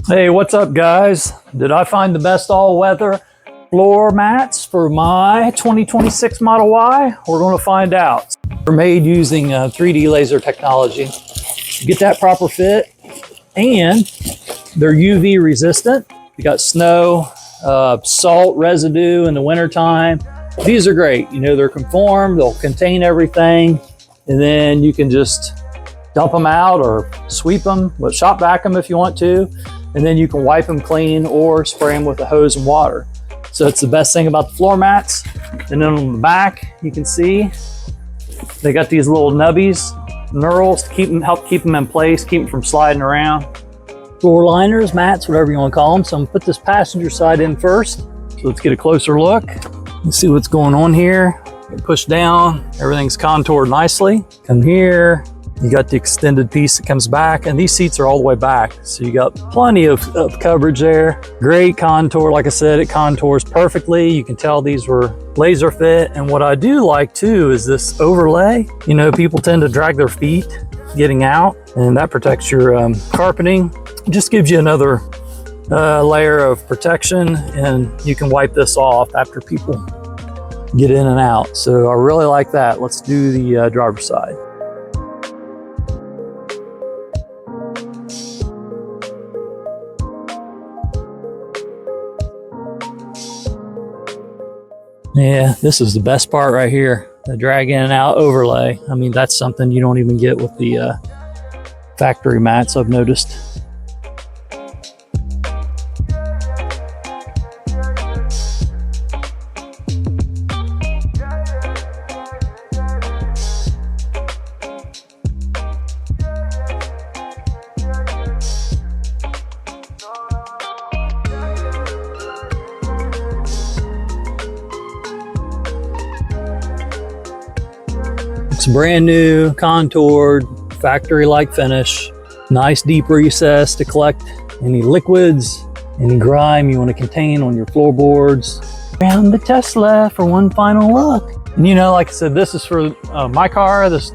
Hey, what's up guys? Did I find the best all-weather floor mats for my 2026 Model Y? We're going to find out. They're made using 3D laser technology. You get that proper fit, and they're UV resistant. You got snow, salt residue in the wintertime. These are great. You know, they're conformed, they'll contain everything, and then you can just dump them out or sweep them, but shop vac them if you want to. And then you can wipe them clean or spray them with a hose and water. So it's the best thing about the floor mats. And then on the back, you can see they got these little nubbies, knurls to help keep them in place, keep them from sliding around. Floor liners, mats, whatever you want to call them. So I'm gonna put this passenger side in first. So let's get a closer look. Let's see what's going on here. Push down, everything's contoured nicely. Come here. You got the extended piece that comes back, and these seats are all the way back. So you got plenty of coverage there. Great contour. Like I said, it contours perfectly. You can tell these were laser fit. And what I do like too is this overlay. You know, people tend to drag their feet getting out, and that protects your carpeting. It just gives you another layer of protection, and you can wipe this off after people get in and out. So I really like that. Let's do the driver's side. Yeah, this is the best part right here, the drag in and out overlay. I mean, that's something you don't even get with the factory mats, I've noticed. It's brand new, contoured, factory-like finish. Nice deep recess to collect any liquids, any grime you want to contain on your floorboards. Around the Tesla for one final look. And you know, like I said, this is for my car, this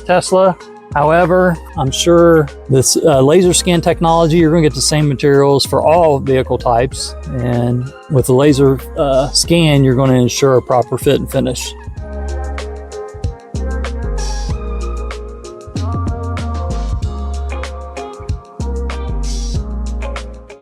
Tesla. However, I'm sure this laser scan technology, you're going to get the same materials for all vehicle types. And with the laser scan, you're going to ensure a proper fit and finish.